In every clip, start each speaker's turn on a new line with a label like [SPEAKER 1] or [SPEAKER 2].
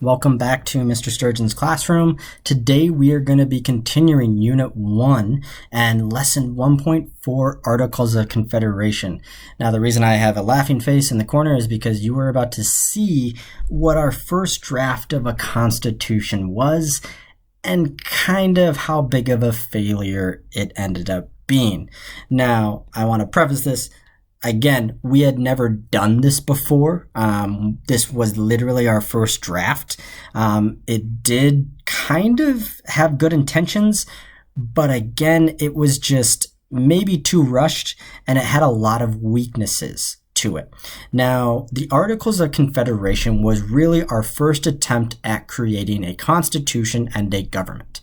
[SPEAKER 1] Welcome back to Mr. Sturgeon's classroom. Today we are going to be continuing Unit 1 and Lesson 1.4, Articles of Confederation. Now the reason I have a laughing face in the corner is because you were about to see what our first draft of a constitution was and kind of how big of a failure it ended up being. Now, I want to preface this. Again, we had never done this before. This was literally our first draft. It did kind of have good intentions, but again, it was just maybe too rushed and it had a lot of weaknesses to it. Now, the Articles of Confederation was really our first attempt at creating a constitution and a government.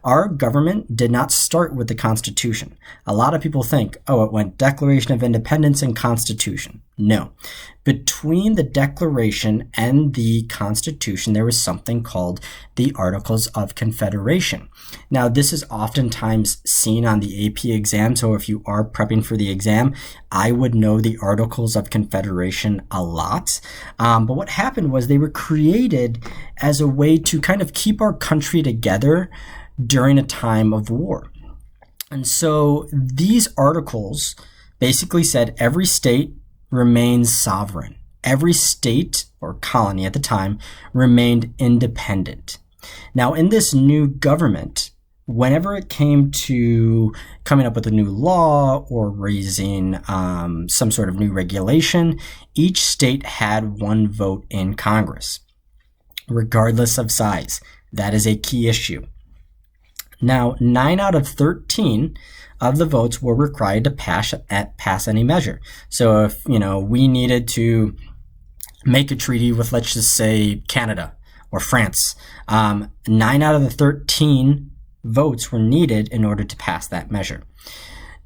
[SPEAKER 1] Our government did not start with the Constitution. A lot of people think, oh, it went Declaration of Independence and Constitution. No. Between the Declaration and the Constitution, there was something called the Articles of Confederation. Now, this is oftentimes seen on the AP exam, so if you are prepping for the exam, I would know the Articles of Confederation a lot. But what happened was they were created as a way to kind of keep our country together during a time of war. And so these articles basically said every state remains sovereign. Every state or colony at the time remained independent. Now, in this new government, whenever it came to coming up with a new law or raising some sort of new regulation, each state had one vote in Congress, regardless of size. That is a key issue. Now, 9 out of 13 of the votes were required to pass any measure. So if, we needed to make a treaty with, let's just say, Canada or France, 9 out of the 13 votes were needed in order to pass that measure.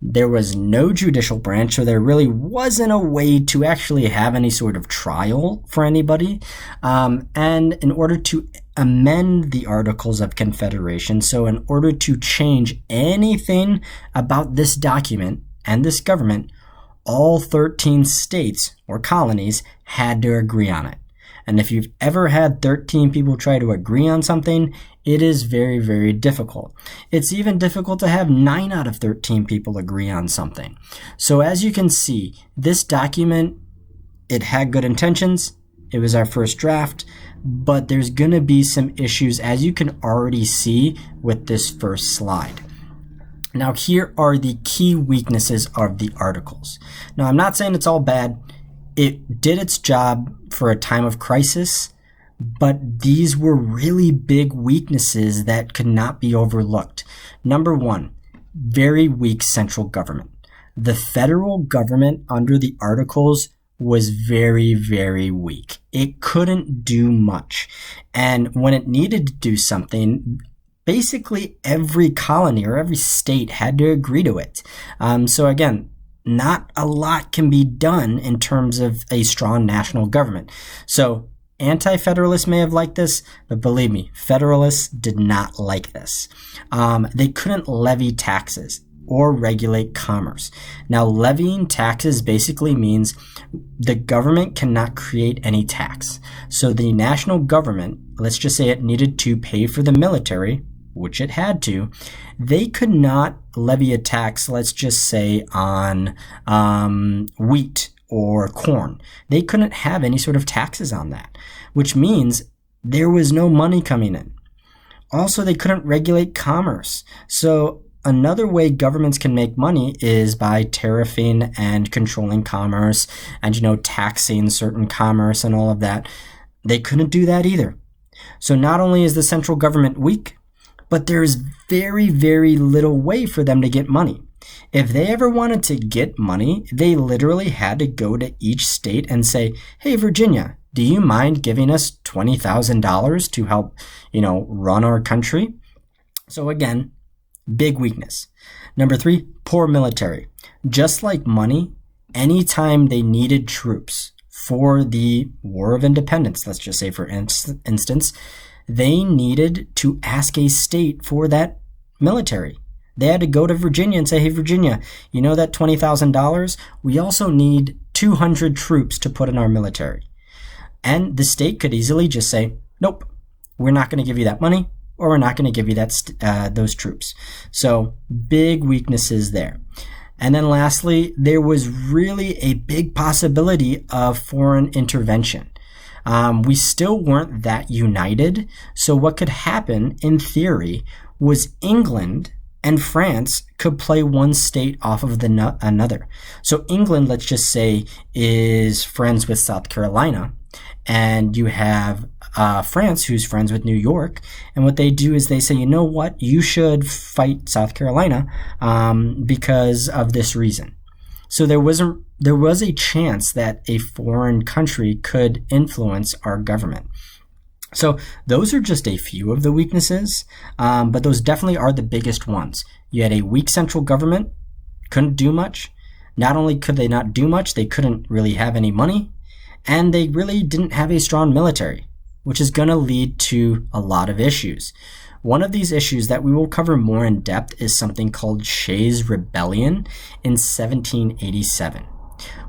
[SPEAKER 1] There was no judicial branch, so there really wasn't a way to actually have any sort of trial for anybody. And in order to amend the Articles of Confederation, so in order to change anything about this document and this government, all 13 states or colonies had to agree on it. And if you've ever had 13 people try to agree on something, it is very, very difficult. It's even difficult to have 9 out of 13 people agree on something. So as you can see, this document, it had good intentions. It was our first draft, but there's going to be some issues, as you can already see with this first slide. Now, here are the key weaknesses of the articles. Now, I'm not saying it's all bad. It did its job for a time of crisis, but these were really big weaknesses that could not be overlooked. Number one, very weak central government. The federal government under the Articles was very, very weak. It couldn't do much. And when it needed to do something, basically every colony or every state had to agree to it. So again, not a lot can be done in terms of a strong national government. So anti-federalists may have liked this, but believe me, federalists did not like this. They couldn't levy taxes or regulate commerce. Now, levying taxes basically means the government cannot create any tax. So the national government, let's just say it needed to pay for the military, which it had to, they could not levy a tax, let's just say, on wheat or corn. They couldn't have any sort of taxes on that, which means there was no money coming in. Also, they couldn't regulate commerce. So another way governments can make money is by tariffing and controlling commerce and, taxing certain commerce and all of that. They couldn't do that either. So not only is the central government weak, but there's very, very little way for them to get money. If they ever wanted to get money, they literally had to go to each state and say, hey, Virginia, do you mind giving us $20,000 to help, run our country? So again, big weakness. Number 3, poor military. Just like money, anytime they needed troops for the War of Independence, let's just say for instance, they needed to ask a state for that military. They had to go to Virginia and say, hey, Virginia, you know that $20,000? We also need 200 troops to put in our military. And the state could easily just say, nope, we're not going to give you that money, or we're not going to give you those troops. So big weaknesses there. And then lastly, there was really a big possibility of foreign intervention. We still weren't that united. So what could happen in theory was England and France could play one state off of another. So England, let's just say, is friends with South Carolina, and you have France, who's friends with New York. And what they do is they say, you know what, you should fight South Carolina because of this reason. So there was a chance that a foreign country could influence our government. So those are just a few of the weaknesses, but those definitely are the biggest ones. You had a weak central government, couldn't do much. Not only could they not do much, they couldn't really have any money, and they really didn't have a strong military, which is going to lead to a lot of issues. One of these issues that we will cover more in depth is something called Shays' Rebellion in 1787.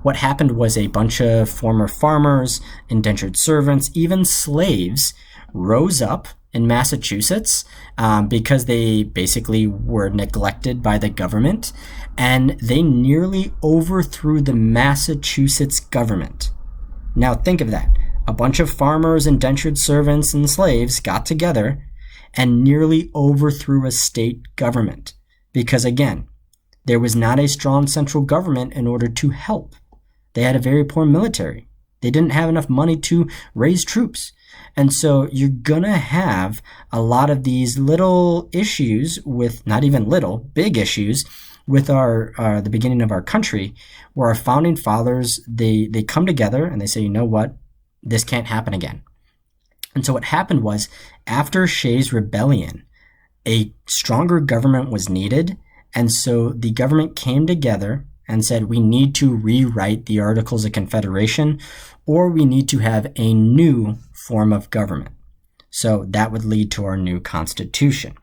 [SPEAKER 1] What happened was a bunch of former farmers, indentured servants, even slaves rose up in Massachusetts because they basically were neglected by the government, and they nearly overthrew the Massachusetts government. Now think of that. A bunch of farmers, indentured servants, and slaves got together and nearly overthrew a state government because, again, there was not a strong central government in order to help. They had a very poor military. They didn't have enough money to raise troops. And so you're going to have a lot of these little issues with, not even little, big issues with the beginning of our country, where our founding fathers, they come together and they say, you know what, this can't happen again. And so what happened was, after Shays' Rebellion, a stronger government was needed. And so the government came together and said, we need to rewrite the Articles of Confederation, or we need to have a new form of government. So that would lead to our new Constitution.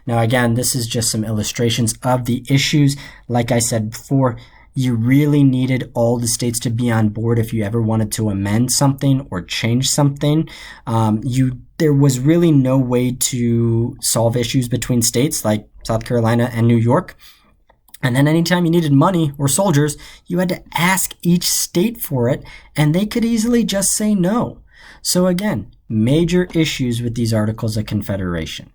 [SPEAKER 1] Now, again, this is just some illustrations of the issues. Like I said before, you really needed all the states to be on board if you ever wanted to amend something or change something. There was really no way to solve issues between states like South Carolina and New York. And then anytime you needed money or soldiers, you had to ask each state for it, and they could easily just say no. So again, major issues with these Articles of Confederation.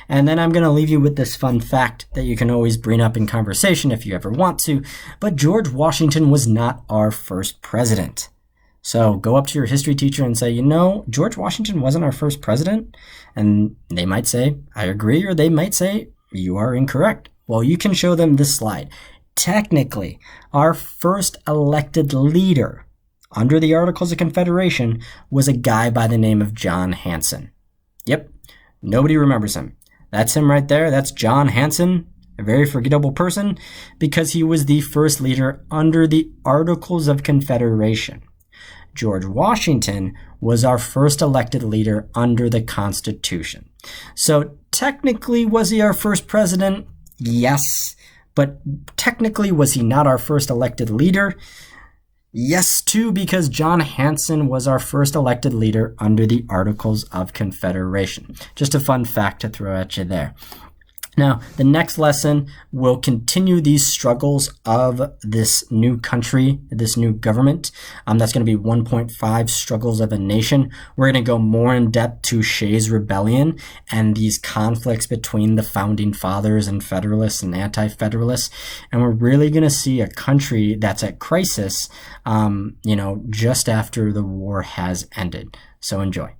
[SPEAKER 1] And then I'm going to leave you with this fun fact that you can always bring up in conversation if you ever want to, but George Washington was not our first president. So go up to your history teacher and say, you know, George Washington wasn't our first president. And they might say, I agree, or they might say, you are incorrect. Well, you can show them this slide. Technically, our first elected leader under the Articles of Confederation was a guy by the name of John Hanson. Yep, nobody remembers him. That's him right there. That's John Hanson, a very forgettable person, because he was the first leader under the Articles of Confederation. George Washington was our first elected leader under the Constitution. So technically, was he our first president? Yes. But technically, was he not our first elected leader? Yes, too, because John Hanson was our first elected leader under the Articles of Confederation. Just a fun fact to throw at you there. Now, the next lesson will continue these struggles of this new country, this new government. That's going to be 1.5 Struggles of a Nation. We're going to go more in depth to Shays' Rebellion and these conflicts between the founding fathers and Federalists and Anti-Federalists. And we're really going to see a country that's at crisis, just after the war has ended. So enjoy.